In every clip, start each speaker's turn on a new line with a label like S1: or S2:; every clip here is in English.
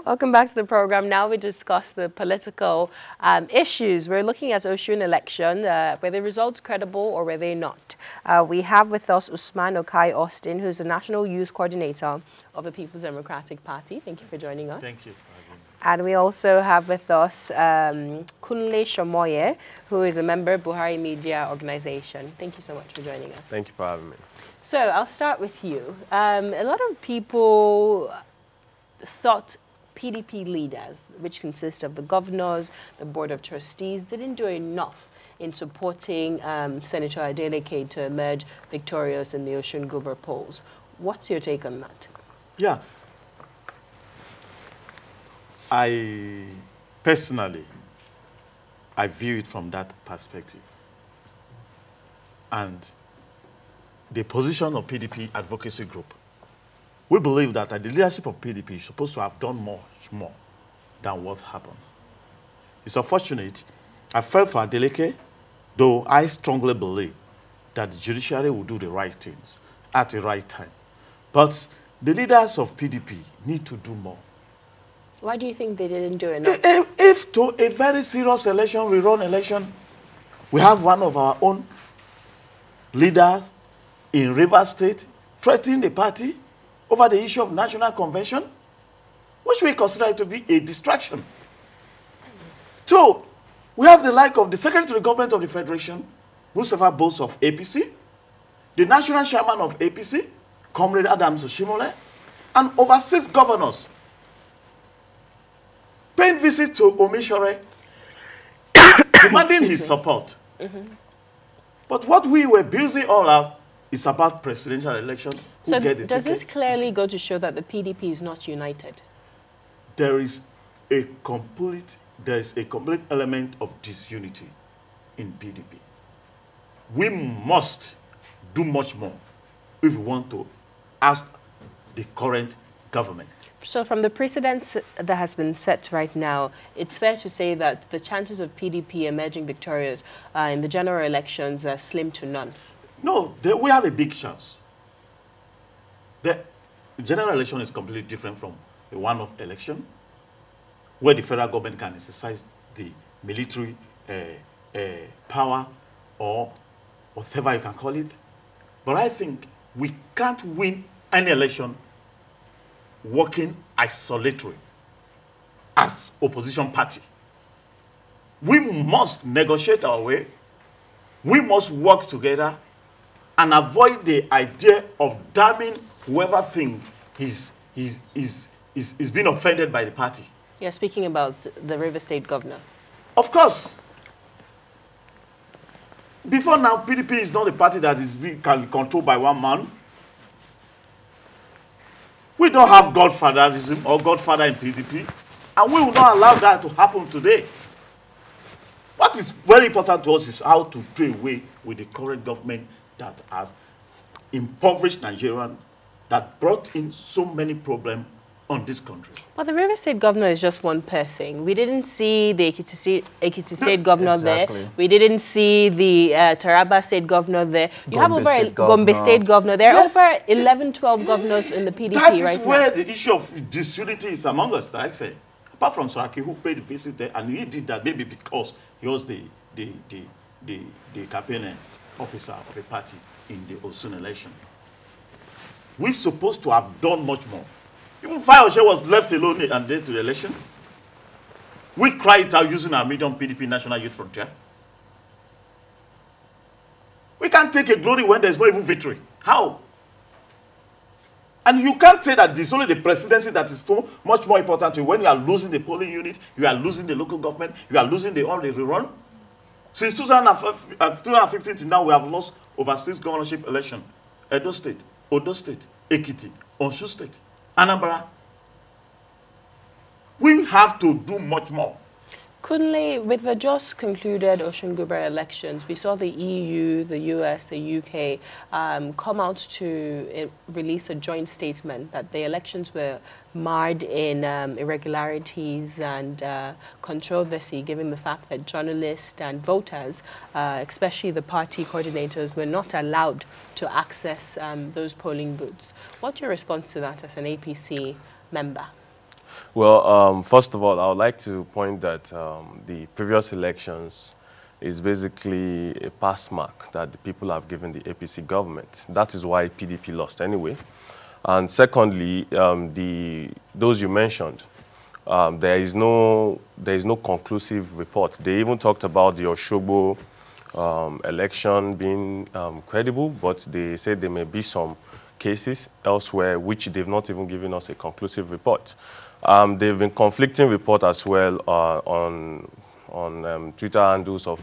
S1: Welcome back to the program. Now we discuss the political issues. We're looking at Osun election. Were the results credible or were they not? We have with us Usman Okai Austin, who's the National Youth Coordinator of the People's Democratic Party. Thank you for joining us.
S2: Thank you.
S1: And we also have with us Kunle Shomoye, who is a member of Buhari Media Organization. Thank you so much for joining us.
S3: Thank you for having me.
S1: So I'll start with you. A lot of people thought PDP leaders, which consist of the governors, the board of trustees, didn't do enough in supporting Senator Adeleke to emerge victorious in the Osun Guber polls. What's your take on that?
S2: Yeah. I personally view it from that perspective. And the position of PDP advocacy group, we believe that the leadership of PDP is supposed to have done much more than what happened. It's unfortunate. I felt for Adeleke, though I strongly believe that the judiciary will do the right things at the right time. But the leaders of PDP need to do more.
S1: Why do you think they didn't do enough?
S2: If to a very serious election, rerun election, we have one of our own leaders in Rivers State threatening the party over the issue of national convention, which we consider to be a distraction. Two, we have the like of the Secretary to the Government of the Federation, Mustafa boasts of APC, the National Chairman of APC, Comrade Adams Oshimole, and over 6 governors paying visit to Omishore, demanding his support. But what we were busy all up is about presidential election.
S1: So does this clearly go to show that the PDP is not united?
S2: There is a complete element of disunity in PDP. We must do much more if we want to ask the current government.
S1: So from the precedents that has been set right now, it's fair to say that the chances of PDP emerging victorious in the general elections are slim to none.
S2: No, we have a big chance. The general election is completely different from the one-off election, where the federal government can exercise the military power or whatever you can call it. But I think we can't win any election working isolatory as opposition party. We must negotiate our way. We must work together and avoid the idea of damning whoever thinks is being offended by the party.
S1: You're speaking about the River State governor.
S2: Of course. Before now, PDP is not a party that can be controlled by one man. We don't have godfatherism or godfather in PDP, and we will not allow that to happen today. What is very important to us is how to do away with the current government that has impoverished Nigeria, that brought in so many problems on this country.
S1: But the River State governor is just one person. We didn't see the Ekiti State governor there. We didn't see the Taraba State governor there. You have over Gombe State governor. There are over 11, 12 governors in the PDP right now.
S2: That is where the issue of disunity is among us, like I say. Apart from Saraki, who paid the visit there, and he did that maybe because he was the campaign officer of a party in the Osun election. We're supposed to have done much more. Even Fayoshe was left alone and led to the election. We cried out using our medium PDP National Youth Frontier. We can't take a glory when there's no even victory. How? And you can't say that it's only the presidency that is so much more important to you. When you are losing the polling unit, you are losing the local government, you are losing the rerun. Since 2015 to now, we have lost over 6 governorship elections. Edo State, Odo State, Ekiti, Osun State, Anambra. We have to do much more.
S1: Kunle, with the just concluded Osun Guber elections, we saw the EU, the US, the UK come out to release a joint statement that the elections were marred in irregularities and controversy, given the fact that journalists and voters, especially the party coordinators, were not allowed to access those polling booths. What's your response to that as an APC member?
S3: Well, first of all, I would like to point that the previous elections is basically a pass mark that the people have given the APC government. That is why PDP lost anyway. And secondly, those you mentioned, there is no conclusive report. They even talked about the Osogbo election being credible, but they said there may be some cases elsewhere which they've not even given us a conclusive report. They've been conflicting reports as well on Twitter handles of,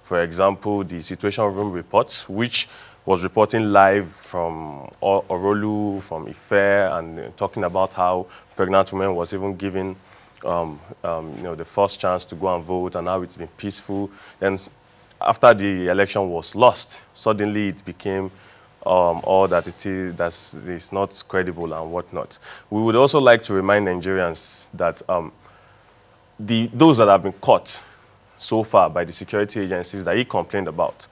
S3: for example, the Situation Room reports, which was reporting live from Orolu, from Ife, and talking about how pregnant women was even given the first chance to go and vote, and how it's been peaceful. Then after the election was lost, suddenly it became all that it is, that is not credible and whatnot. We would also like to remind Nigerians that those that have been caught so far by the security agencies that he complained about,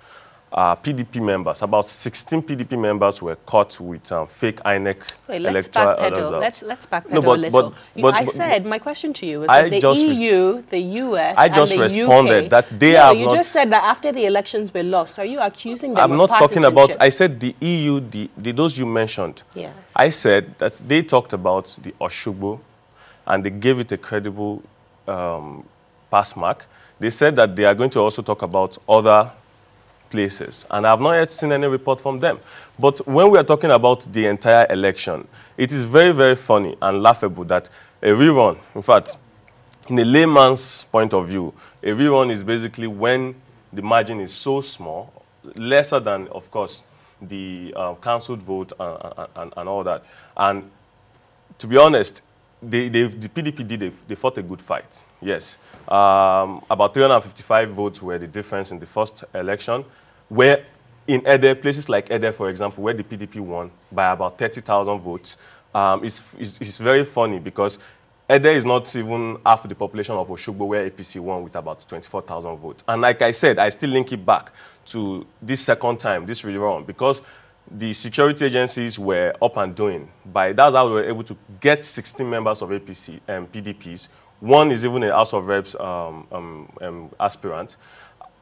S3: PDP members, about 16 PDP members were caught with fake INEC electoral results.
S1: Let's backpedal a little. I said, my question to you was that the EU, the US, and the
S3: responded
S1: UK,
S3: that they have
S1: you
S3: not...
S1: just said that after the elections were lost. Are you accusing them
S3: I'm
S1: of
S3: not talking about...
S1: partisanship?
S3: I said the EU, those you mentioned.
S1: Yes.
S3: I said that they talked about the Osogbo, and they gave it a credible pass mark. They said that they are going to also talk about other places, and I have not yet seen any report from them. But when we are talking about the entire election, it is very, very funny and laughable that a rerun, in fact, in a layman's point of view, a rerun is basically when the margin is so small, lesser than, of course, the cancelled vote and all that. And to be honest, the PDP they fought a good fight, yes. About 355 votes were the difference in the first election, where in Ede, places like Ede, for example, where the PDP won by about 30,000 votes, it's very funny because Ede is not even half the population of Osogbo, where APC won with about 24,000 votes. And like I said, I still link it back to this second time, this rerun, because the security agencies were up and doing. That's how we were able to get 16 members of APC and PDPs. One is even a House of Reps aspirant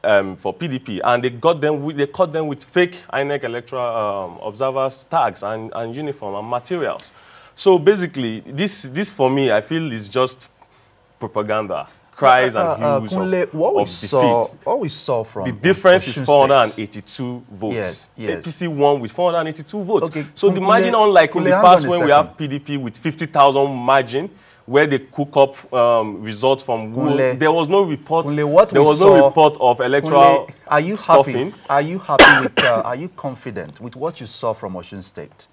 S3: for PDP, and they caught them with fake INEC electoral observers tags and uniform and materials. So basically, this for me, I feel is just propaganda, cries and hues
S4: Kunle,
S3: of
S4: what we saw from
S3: the difference
S4: Osun
S3: is 482 votes.
S4: Yes.
S3: APC won with 482 votes.
S4: Okay,
S3: so the margin, unlike in the past when we have PDP with 50,000 margin, where they cook up results from there was no report. There was no report of electoral stuffing.
S4: Are you happy with? Are you confident with what you saw from Osun State?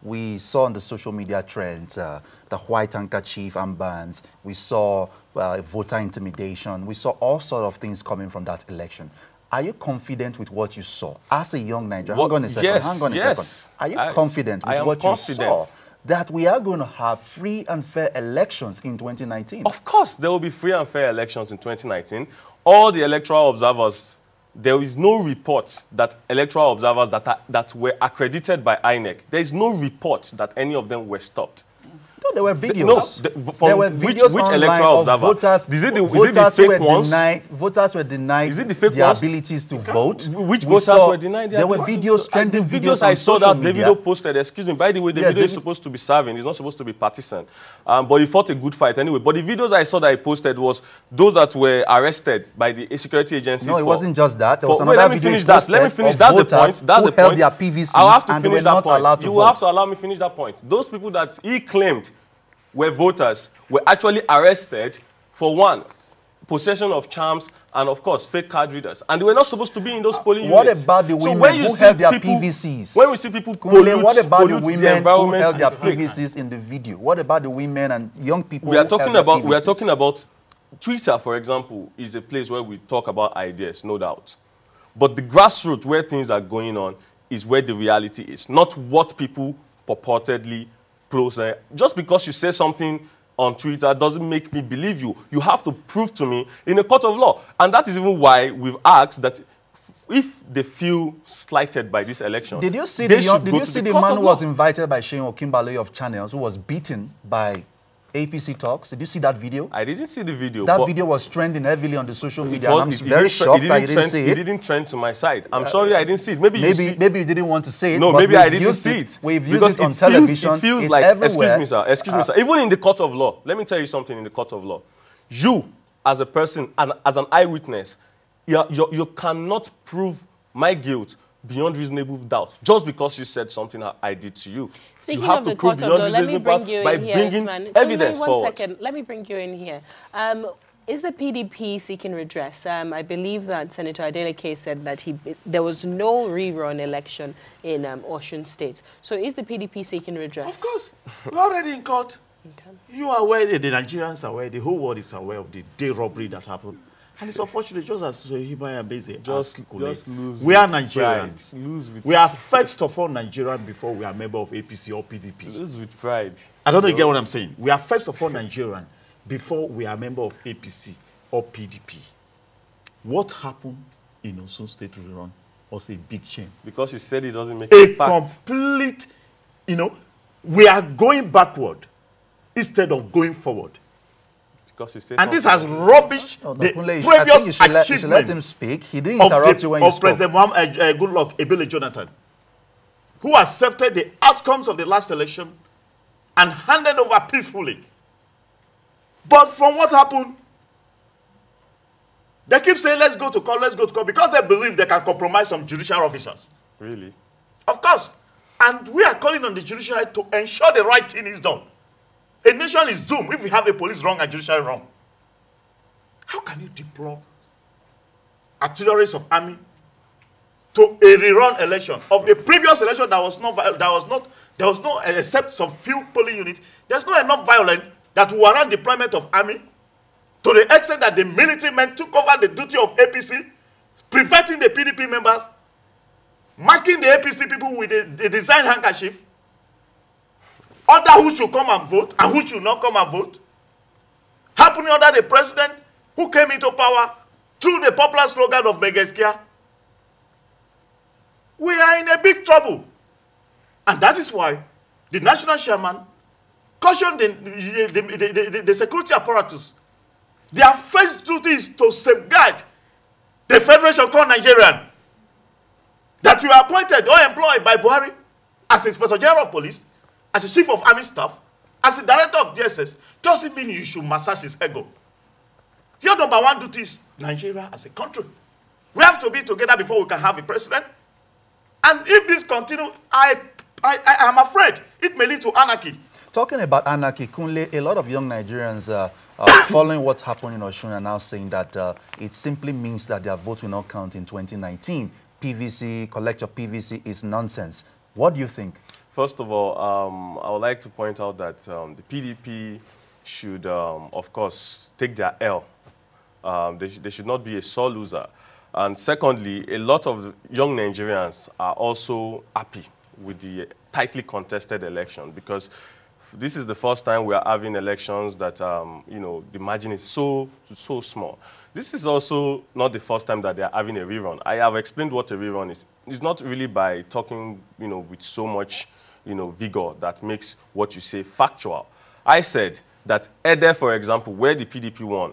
S4: We saw on the social media trends the white handkerchief armbands. We saw voter intimidation. We saw all sorts of things coming from that election. Are you confident with what you saw as a young Nigerian? Hang on a second.
S3: Yes,
S4: hang on a second. Are you confident with what you saw? That we are going to have free and fair elections in 2019?
S3: Of course, there will be free and fair elections in 2019. All the electoral observers, there is no report that electoral observers that were accredited by INEC, there is no report that any of them were stopped.
S4: No, there were videos.
S3: There were videos which electoral observer?
S4: Voters,
S3: is it the fake ones?
S4: Voters were denied their abilities to vote.
S3: Which voters were denied their
S4: ability? There were videos, trending videos
S3: I saw that
S4: media.
S3: Davido posted. Excuse me, by the way, the video is supposed to be serving. It's not supposed to be partisan. But he fought a good fight anyway. But the videos I saw that he posted was those that were arrested by the security agencies.
S4: No, it wasn't just that. There was another
S3: let me finish that. Let me finish. That's the point. That's the point.
S4: Held their PVCs
S3: I'll have to
S4: and
S3: finish
S4: they were not
S3: that point.
S4: allowed to
S3: You
S4: vote.
S3: will have to allow me finish that point. Those people that he claimed were voters were actually arrested for one, possession of charms, and of course, fake card readers. And they were not supposed to be in those polling units.
S4: What about the women who held their PVCs?
S3: When we see people pollute,
S4: what about the women who held their
S3: fake?
S4: PVCs in the video? What about the women and young people
S3: we are talking
S4: who held
S3: about?
S4: their PVCs?
S3: We are talking about Twitter, for example, is a place where we talk about ideas, no doubt. But the grassroots where things are going on is where the reality is, not what people purportedly post. Just because you say something on Twitter doesn't make me believe you. You have to prove to me in a court of law. And that is even why we've asked that if they feel slighted by this election,
S4: did you see the man who was invited by Shane Okinbaloye of Channels, who was beaten by APC talks. Did you see that video?
S3: I didn't see the video.
S4: That video was trending heavily on the social media, and I'm very shocked that you didn't see it.
S3: It didn't trend to my side. I'm sorry I didn't see it. Maybe
S4: you didn't want to say it.
S3: No, maybe I didn't see it.
S4: We've used it on television.
S3: It feels
S4: it's
S3: like,
S4: everywhere.
S3: Excuse me, sir. Even in the court of law, let me tell you something in the court of law. You, as a person, and as an eyewitness, you cannot prove my guilt beyond reasonable doubt just because you said something I did to you.
S1: Speaking
S3: you have
S1: of
S3: to
S1: the
S3: prove
S1: court of law,
S3: beyond
S1: let me bring you
S3: by
S1: in here,
S3: bringing
S1: Usman.
S3: evidence
S1: One
S3: forward.
S1: second. Let me bring you in here. Is the PDP seeking redress? I believe that Senator Adeleke said that there was no rerun election in Osun State. So is the PDP seeking redress?
S2: Of course. We're already in court. Okay. You are aware, the Nigerians are aware, the whole world is aware of the day robbery that happened. And it's unfortunate, just as Hibaya Beze
S3: just lose.
S2: We are Nigerians. We are
S3: pride.
S2: first of all Nigerian before we are a member of APC or PDP.
S3: Lose with pride.
S2: I don't know if you get what I'm saying. We are first of all Nigerian before we are a member of APC or PDP. What happened in Osun State rerun was a big shame.
S3: Because you said it doesn't make
S2: a
S3: fact.
S2: Complete, we are going backward instead of going forward. And this has rubbished the previous achievement.
S4: You should let him speak. He didn't interrupt you when you spoke.
S2: Of President Goodluck Ebele Jonathan, who accepted the outcomes of the last election and handed over peacefully. But from what happened, they keep saying, let's go to court, because they believe they can compromise some judicial officials.
S3: Really?
S2: Of course. And we are calling on the judiciary to ensure the right thing is done. A nation is doomed if we have the police wrong and judiciary wrong. How can you deploy artilleries of army to a rerun election of the previous election there was no except some few polling units. There's not enough violence that will warrant deployment of army to the extent that the military men took over the duty of APC, preventing the PDP members, marking the APC people with the design handkerchief, order who should come and vote and who should not come and vote, happening under the president who came into power through the popular slogan of Megeskia. We are in a big trouble. And that is why the national chairman cautioned the security apparatus. Their first duty is to safeguard the federation called Nigerian, that you are appointed or employed by Buhari as Inspector General of Police, as a Chief of Army Staff, as a Director of DSS, doesn't mean you should massage his ego. Your number one duty is Nigeria as a country. We have to be together before we can have a president. And if this continues, I am afraid it may lead to anarchy.
S4: Talking about anarchy, Kunle, a lot of young Nigerians following what happened in Osun are now saying that it simply means that their vote will not count in 2019. PVC, collect your PVC is nonsense. What do you think?
S3: First of all, I would like to point out that the PDP should, of course, take their L. They should not be a sore loser. And secondly, a lot of young Nigerians are also happy with the tightly contested election because this is the first time we are having elections that, the margin is so small. This is also not the first time that they are having a rerun. I have explained what a rerun is. It's not really by talking, with so much, vigor that makes what you say factual. I said that Ede, for example, where the PDP won,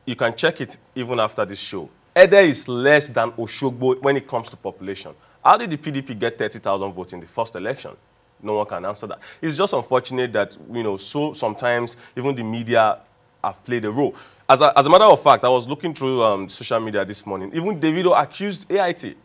S3: you can check it even after this show. Ede is less than Oshogbo when it comes to population. How did the PDP get 30,000 votes in the first election? No one can answer that. It's just unfortunate that, so sometimes even the media have played a role. As a matter of fact, I was looking through social media this morning. Even Davido accused AIT,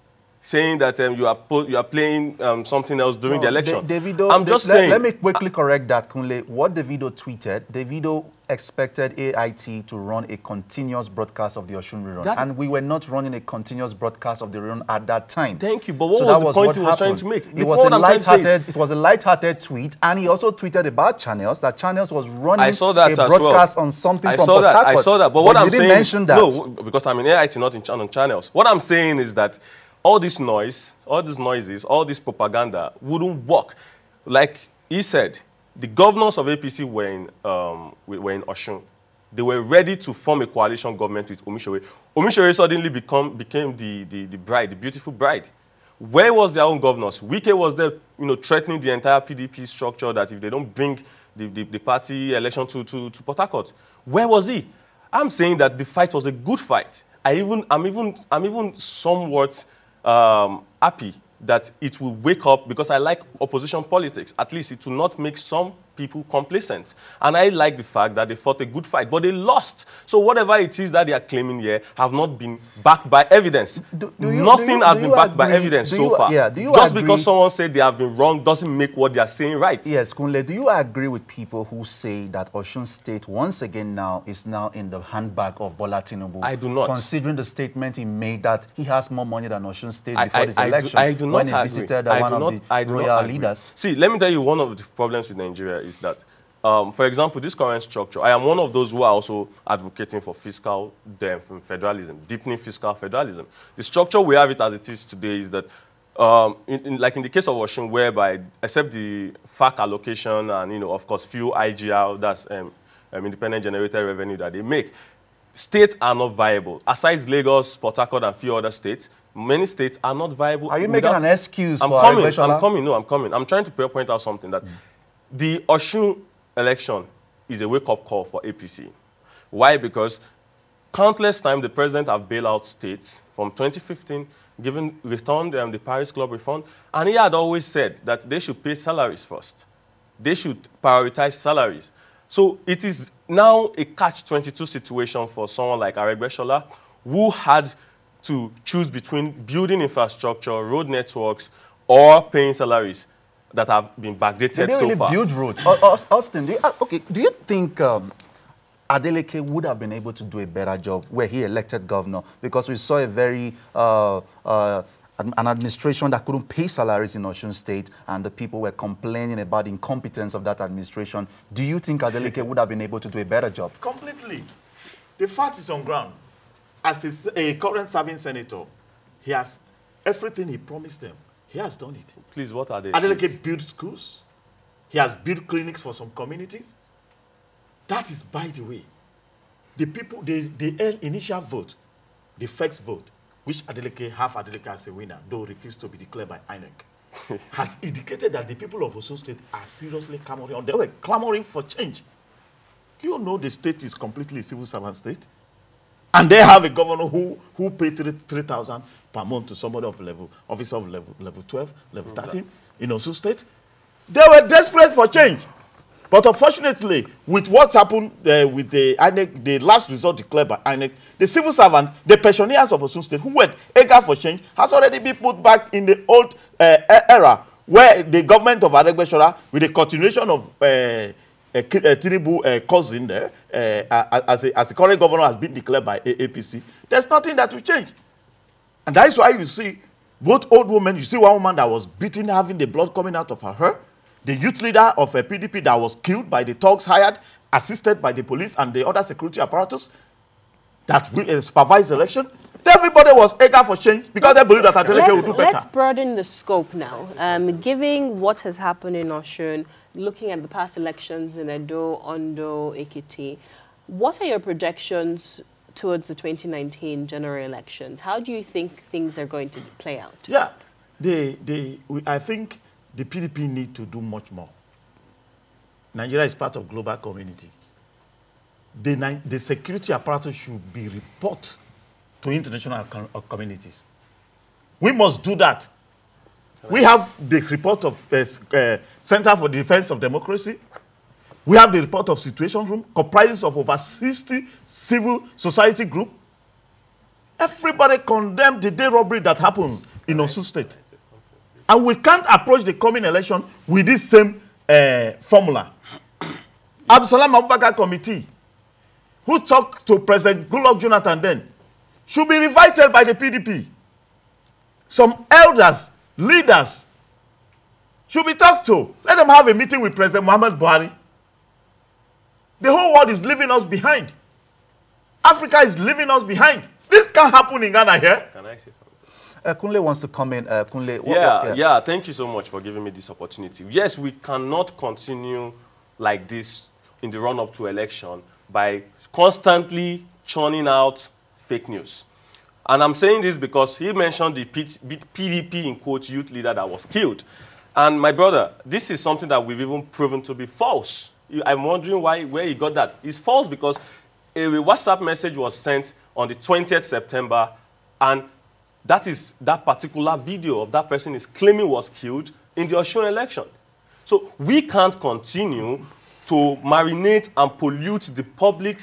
S3: saying that you are playing something else during the election.
S4: Davido,
S3: I'm just saying.
S4: Let me quickly correct that, Kunle. What Davido tweeted, Davido expected AIT to run a continuous broadcast of the Osun rerun. And we were not running a continuous broadcast of the rerun at that time.
S3: Thank you. But what was the point he was trying to make?
S4: It was a light-hearted tweet. And he also tweeted about Channels, that Channels was running a broadcast on something from Port Harcourt.
S3: I saw that. But what I'm saying,
S4: mention that.
S3: No, because I'm in AIT, not on Channels. What I'm saying is that all this noise, all these noises, all this propaganda wouldn't work. Like he said, the governors of APC were in Osun. They were ready to form a coalition government with Omisore. Omisore suddenly became the bride, the beautiful bride. Where was their own governors? Wike was there, threatening the entire PDP structure that if they don't bring the party election to Port Harcourt. Where was he? I'm saying that the fight was a good fight. I'm even somewhat happy that it will wake up, because I like opposition politics. At least it will not make some people complacent. And I like the fact that they fought a good fight, but they lost. So whatever it is that they are claiming here have not been backed by evidence. Nothing has been backed by evidence so far. Yeah, just because someone said they have been wrong doesn't make what they are saying right.
S4: Yes, Kunle, do you agree with people who say that Osun State once again is now in the handbag of Bola Tinubu?
S3: I do not.
S4: Considering the statement he made that he has more money than Osun State before this election,
S3: I do not
S4: when he visited one of the royal leaders.
S3: See, let me tell you, one of the problems with Nigeria is that, for example, this current structure, I am one of those who are also advocating for fiscal federalism, deepening fiscal federalism. The structure we have it as it is today is that, like in the case of Osun, whereby, except the FAC allocation and, of course, few IGR, that's independent generated revenue that they make, states are not viable. Aside Lagos, Port Harcourt, and few other states, many states are not viable.
S4: Are you making an excuse for
S3: I'm coming. I'm trying to point out something that the Osun election is a wake-up call for APC. Why? Because countless times the president have bailed out states from 2015, returned the Paris Club refund, and he had always said that they should pay salaries first. They should prioritize salaries. So it is now a catch-22 situation for someone like Aregbesola, who had to choose between building infrastructure, road networks, or paying salaries that have been backdated so far.
S4: They really build roads. Austin, do you think Adeleke would have been able to do a better job where he elected governor? Because we saw a very an administration that couldn't pay salaries in Osun State, and the people were complaining about the incompetence of that administration. Do you think Adeleke would have been able to do a better job?
S2: Completely. The fact is on ground. As a current serving senator, he has everything he promised them. He has done it.
S3: Please, what are they?
S2: Adeleke built schools. He has built clinics for some communities. That is, by the way, the people, the initial vote, the first vote, which half Adeleke as a winner, though refused to be declared by INEC, has indicated that the people of Osun State are seriously clamoring. They were clamoring for change. You know the state is completely a civil servant state. And they have a governor who paid 3,000 per month to somebody of officer of level 12, level 13 in Osun State. They were desperate for change. But unfortunately, with what happened with the INEC, the last result declared by INEC, the civil servants, the pensioners of Osun State, who were eager for change, has already been put back in the old era, where the government of Aregbesola, with the continuation of Tinubu cousin there, as the current governor has been declared by APC, there's nothing that will change. And that is why you see both old women, you see one woman that was beaten, having the blood coming out of her hair, the youth leader of a PDP that was killed by the thugs hired, assisted by the police and the other security apparatus that supervised the election. Everybody was eager for change because they believe that Adeleke will do better.
S1: Let's broaden the scope now. Given what has happened in Osun, looking at the past elections in Edo, Ondo, Ekiti, what are your projections towards the 2019 general elections? How do you think things are going to play out?
S2: Yeah, I think the PDP need to do much more. Nigeria is part of global community. The security apparatus should be report to international communities. We must do that. We have the report of Center for the Defense of Democracy. We have the report of Situation Room, comprised of over 60 civil society groups. Everybody condemned the day robbery that happens in Osun State. And we can't approach the coming election with this same formula. Absalom Abubakar Committee, who talked to President Goodluck Jonathan then, should be revived by the PDP. Some elders, leaders, should be talked to. Let them have a meeting with President Muhammad Buhari. The whole world is leaving us behind. Africa is leaving us behind. This can't happen in Ghana here.
S3: Can I say something?
S4: Kunle wants to come in. Kunle,
S3: yeah, thank you so much for giving me this opportunity. Yes, we cannot continue like this in the run-up to election by constantly churning out fake news. And I'm saying this because he mentioned the PDP, in quote, youth leader that was killed. And my brother, this is something that we've even proven to be false. I'm wondering where he got that. It's false because a WhatsApp message was sent on the 20th September, and that particular video of that person is claiming was killed in the Osun election. So we can't continue to marinate and pollute the public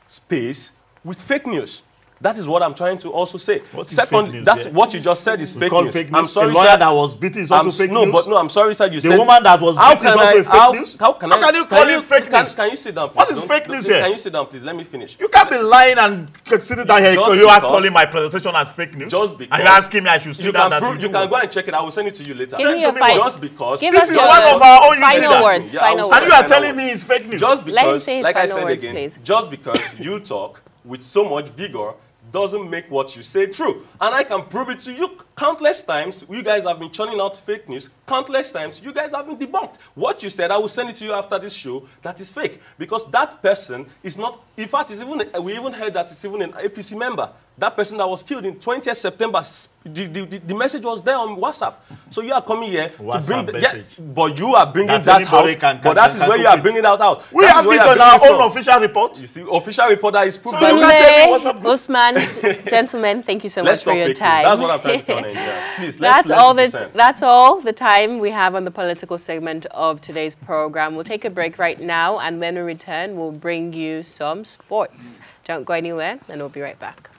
S3: space with fake news. That is what I'm trying to also say. Second, that's what you just said is fake news. I'm sorry,
S2: a lawyer that was beaten is also fake news.
S3: No, I'm sorry, sir. You said
S2: the woman that was beaten is also fake news.
S3: How can you call it fake news? Can you sit down, please?
S2: What is fake news here?
S3: Can you sit down, please? Let me finish.
S2: You can't be lying and sitting down here. You are calling my presentation as fake news.
S3: Just because.
S2: And you're asking me I should sit down.
S3: You can go and check it. I will send it to you later.
S1: Give me your final.
S3: Just because.
S2: This is one of our own
S1: final words.
S2: And you are telling me it's fake news.
S3: Just because, like I said again,
S1: please.
S3: Just because you talk with so much vigor doesn't make what you say true. And I can prove it to you countless times. You guys have been churning out fake news. Countless times, you guys have been debunked. What you said, I will send it to you after this show, that is fake. Because that person is not, in fact, we even heard that it's even an APC member. That person that was killed in 20th September, the message was there on WhatsApp. So you are coming here to bring but you are bringing that out. But that is where you are bringing that out.
S2: We have it on our own official report.
S3: You see, official report that is proved
S2: by
S1: Osun, gentlemen, thank you so much for your time.
S3: That's what I'm trying to tell you. Yes. Please,
S1: that's all the time we have on the political segment of today's program. We'll take a break right now, and when we return, we'll bring you some sports. Don't go anywhere, and we'll be right back.